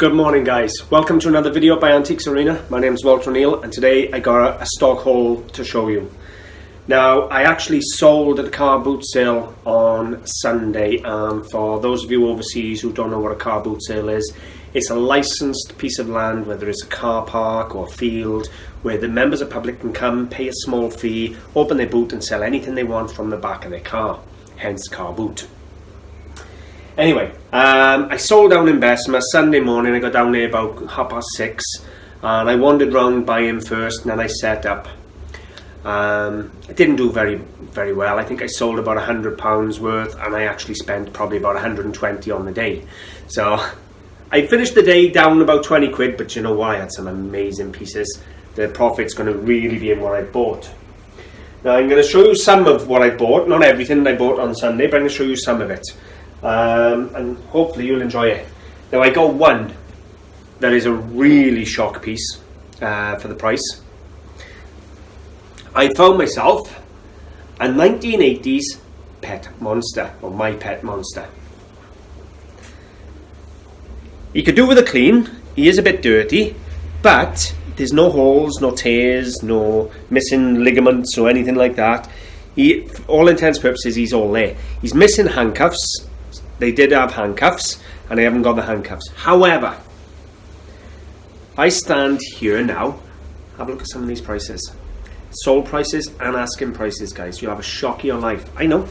Good morning guys, welcome to another video by AntiquesArena. My name is Walter O'Neill and today I got a stock haul to show you. Now I actually sold at a car boot sale on Sunday, and for those of you overseas who don't know what a car boot sale is, it's a licensed piece of land, whether it's a car park or field, where the members of the public can come, pay a small fee, open their boot and sell anything they want from the back of their car, hence car boot. Anyway, I sold down in Bessemer Sunday morning. I got down there about 6:30 and I wandered round by him first and then I set up. I didn't do very well. I think I sold about £100 worth and I actually spent probably about 120 on the day. So I finished the day down about 20 quid, but you know what, I had some amazing pieces. The profit's going to really be in what I bought. Now I'm going to show you some of what I bought, not everything I bought on Sunday, but I'm going to show you some of it. And hopefully you'll enjoy it. Now I got one that is a really shock piece for the price. I found myself a 1980s pet monster, or my pet monster. He could do with a clean. He is a bit dirty, but there's no holes, no tears, no missing ligaments or anything like that. For all intents and purposes, he's all there. He's missing handcuffs. They did have handcuffs and I haven't got the handcuffs. However, I stand here now, have a look at some of these prices. Sold prices and asking prices, guys. You'll have a shock of your life. I know.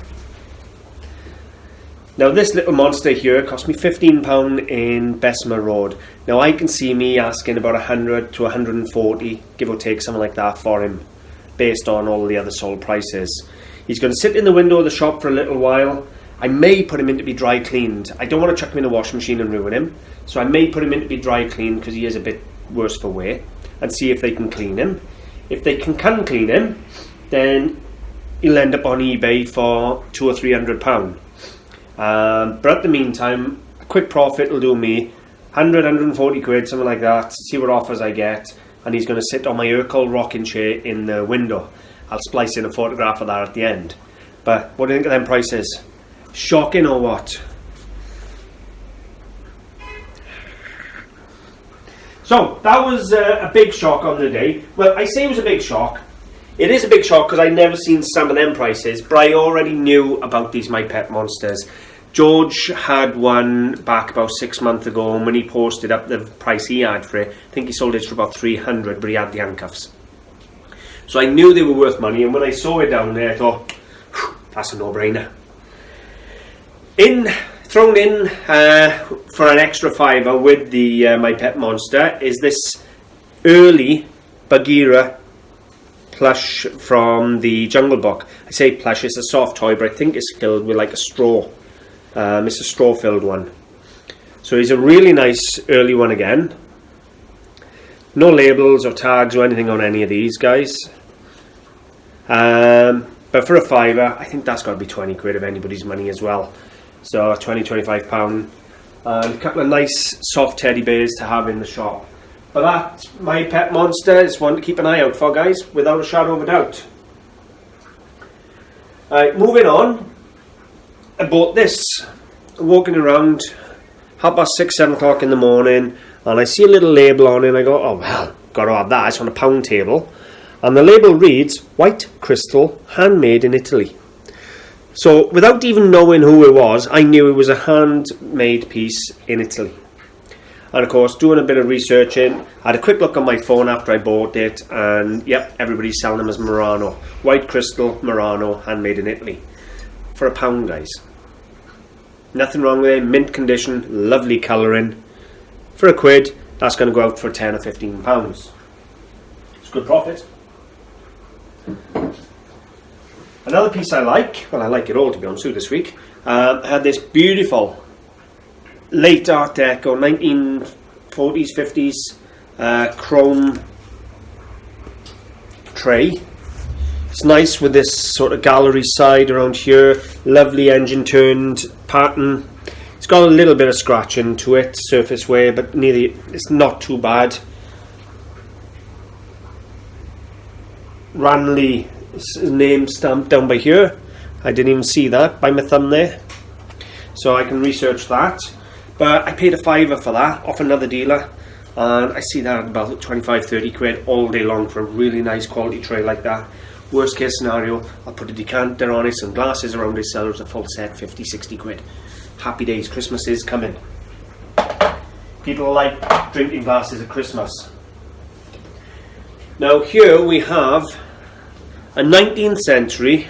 Now this little monster here cost me £15 in Bessemer Road. Now I can see me asking about 100 to 140, give or take, something like that for him, based on all the other sold prices. He's going to sit in the window of the shop for a little while. I may put him in to be dry cleaned. I don't want to chuck him in the washing machine and ruin him. So I may put him in to be dry cleaned because he is a bit worse for wear, and see if they can clean him. If they can clean him, then he'll end up on eBay for £200 or £300. But at the meantime, a quick profit will do me 100, 140 quid, something like that. See what offers I get. And he's going to sit on my Urkel rocking chair in the window. I'll splice in a photograph of that at the end. But what do you think of them prices? Shocking or what? So that was a big shock on the day. Well, I say it was a big shock. It is a big shock because I'd never seen some of them prices, but I already knew about these My Pet Monsters. George had one back about 6 months ago, and when he posted up the price he had for it, I think he sold it for about 300, but he had the handcuffs. So I knew they were worth money, and when I saw it down there, I thought, that's a no-brainer. Thrown in for an extra £5 with the My Pet Monster is this early Bagheera plush from the Jungle Book. I say plush, it's a soft toy, but I think it's filled with like a straw. It's a straw filled one. So he's a really nice early one again. No labels or tags or anything on any of these guys. But for a £5, I think that's got to be 20 quid of anybody's money as well. So £20–25, and a couple of nice soft teddy bears to have in the shop. But that My Pet Monster is one to keep an eye out for, guys, without a shadow of a doubt. Alright, moving on. I bought this, walking around 6:30, 7 o'clock in the morning, and I see a little label on it and I go, oh well, got to have that. It's on a pound table, and the label reads white crystal, handmade in Italy. So without even knowing who it was, I knew it was a handmade piece in Italy. And of course, doing a bit of researching, I had a quick look on my phone after I bought it, and yep, everybody's selling them as Murano. White crystal, Murano, handmade in Italy. For a £1, guys. Nothing wrong with it, mint condition, lovely colouring. For a £1, that's going to go out for £10 or £15. It's good profit. Another piece I like, well I like it all to be honest with you this week, had this beautiful late Art Deco 1940s, 50s chrome tray. It's nice with this sort of gallery side around here, lovely engine turned pattern. It's got a little bit of scratching to it, surface wear, but it's not too bad. Ranley name stamped down by here. I didn't even see that by my thumb there, so I can research that. But I paid a £5 for that off another dealer, and I see that at about 25-30 quid all day long for a really nice quality tray like that. Worst case scenario, I'll put a decanter on it, some glasses around it, sell it a full set, 50-60 quid. Happy days, Christmas is coming. People like drinking glasses at Christmas. Now here we have a 19th century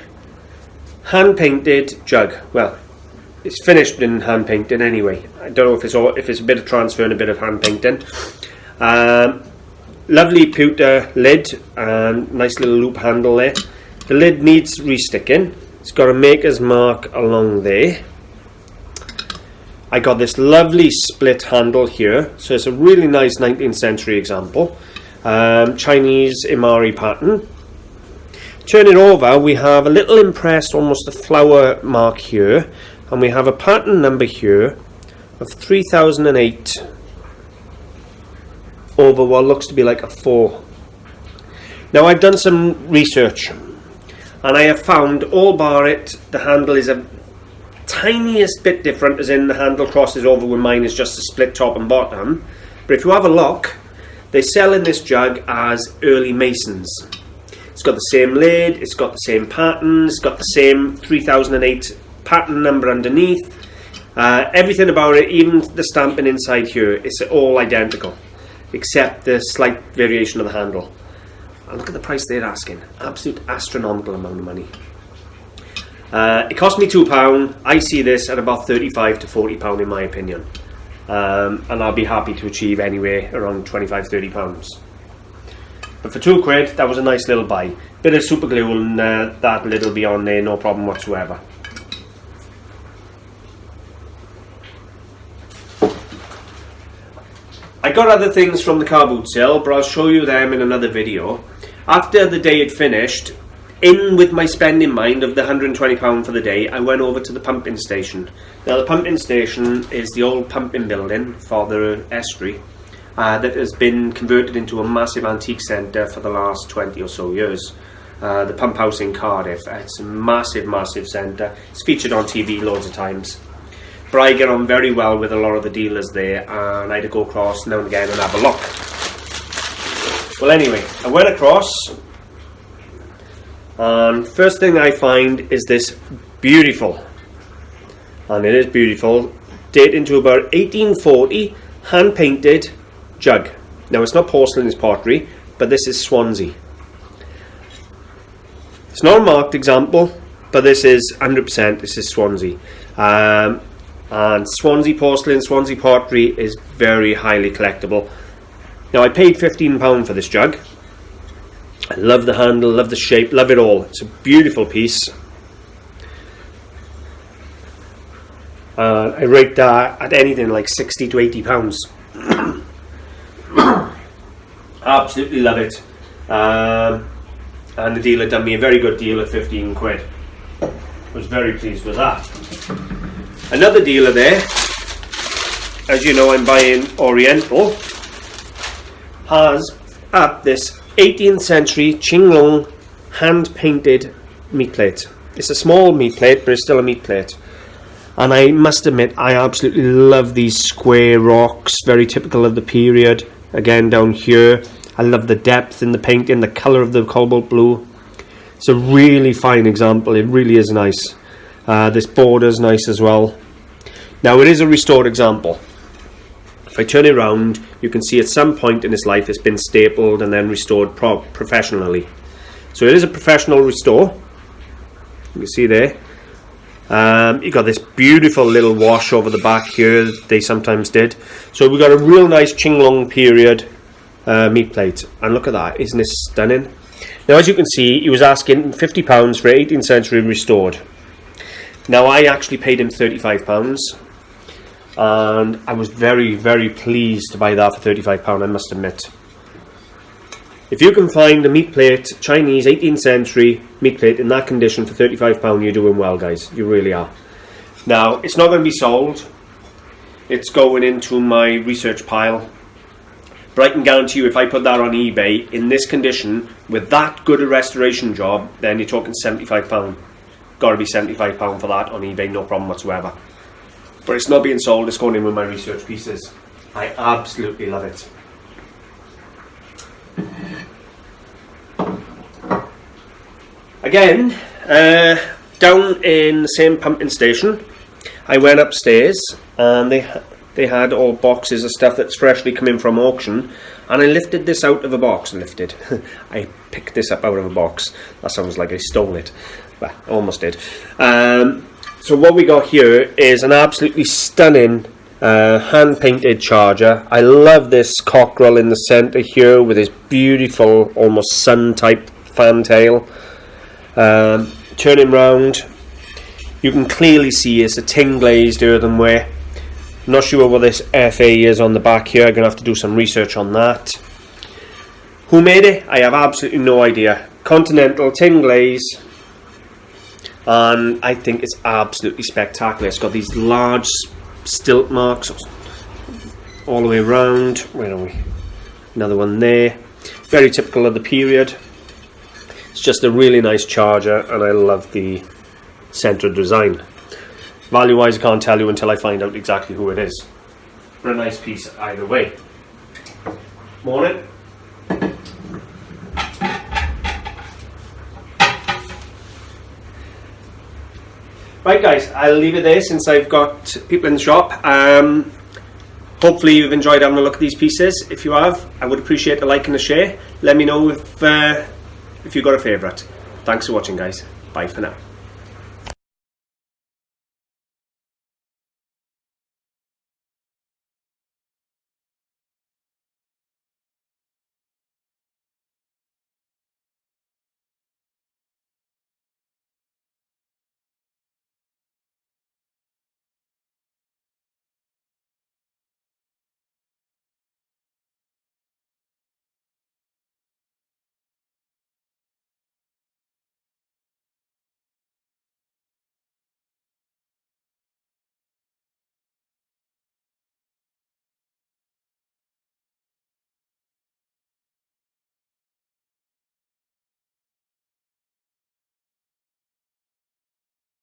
hand painted jug. Well, it's finished in hand painting anyway. I don't know if it's a bit of transfer and a bit of hand painting. Lovely pewter lid and nice little loop handle there. The lid needs resticking. It's got a maker's mark along there. I got this lovely split handle here, so it's a really nice 19th century example. Chinese Imari pattern. Turn it over, we have a little impressed, almost a flower mark here, and we have a pattern number here of 3008 over what looks to be like a 4. Now I've done some research, and I have found, all bar it, the handle is a tiniest bit different, as in the handle crosses over where mine is just a split top and bottom. But if you have a look, they sell in this jug as early Masons. It's got the same lid, it's got the same pattern, it's got the same 3008 pattern number underneath. Everything about it, even the stamping inside here, it's all identical, except the slight variation of the handle. And look at the price they're asking. Absolute astronomical amount of money. It cost me £2. I see this at about £35 to £40 in my opinion, and I'll be happy to achieve anywhere around £25-30. But for £2, that was a nice little buy. Bit of super glue and that lid will be on there, no problem whatsoever. I got other things from the car boot sale, but I'll show you them in another video. After the day had finished, in with my spend in mind of the £120 for the day, I went over to the pumping station. Now the pumping station is the old pumping building for the estuary that has been converted into a massive antique centre for the last 20 or so years. The pump house in Cardiff, it's a massive centre. It's featured on TV loads of times. But I get on very well with a lot of the dealers there, and I had to go across now and again and have a look. Well anyway, I went across, and first thing I find is this beautiful, and it is beautiful, dating to about 1840, hand painted jug. Now it's not porcelain, it's pottery, but this is Swansea. It's not a marked example, but this is 100%, this is Swansea. And Swansea porcelain, Swansea pottery is very highly collectible. Now I paid £15 for this jug. I love the handle, love the shape, love it all. It's a beautiful piece. I rate that at anything like £60 to £80. Absolutely love it. And the dealer done me a very good deal at £15. Was very pleased with that. Another dealer there, as you know I'm buying Oriental, has up this 18th century Qinglong hand painted meat plate. It's a small meat plate, but it's still a meat plate. And I must admit, I absolutely love these square rocks, very typical of the period. Again down here, I love the depth in the painting, the colour of the cobalt blue. It's a really fine example, it really is nice. This border is nice as well. Now it is a restored example. If I turn it around, you can see at some point in its life it's been stapled and then restored professionally. So it is a professional restore. You can see there. You got this beautiful little wash over the back here that they sometimes did. So we've got a real nice Qinglong period meat plate. And look at that, isn't it stunning? Now as you can see, he was asking £50 for 18th century restored. Now I actually paid him £35. And I was very pleased to buy that for £35, I must admit. If you can find a meat plate, Chinese 18th century meat plate in that condition for £35, you're doing well, guys. You really are. Now, it's not going to be sold. It's going into my research pile. But I can guarantee you, if I put that on eBay in this condition with that good a restoration job, then you're talking £75. Got to be £75 for that on eBay, no problem whatsoever. but it's not being sold, it's going in with my research pieces. I absolutely love it. Again, down in the same pumping station, I went upstairs and they had all boxes of stuff that's freshly come in from auction, and I lifted this out of a box. I picked this up out of a box. That sounds like I stole it, but I almost did. So what we got here is an absolutely stunning hand-painted charger. I love this cockerel in the centre here with his beautiful, almost sun-type fantail. Turning round, you can clearly see it's a tin glazed earthenware. Not sure what this FA is on the back here. I'm going to have to do some research on that. Who made it? I have absolutely no idea. Continental tin glaze, and I think it's absolutely spectacular. It's got these large stilt marks all the way around. Where are we? Another one there. Very typical of the period. It's just a really nice charger, and I love the centre design. Value wise, I can't tell you until I find out exactly who it is. But a nice piece either way. Morning. Right guys, I'll leave it there since I've got people in the shop. Hopefully you've enjoyed having a look at these pieces. If you have, I would appreciate a like and a share. Let me know if you've got a favourite. Thanks for watching guys. Bye for now.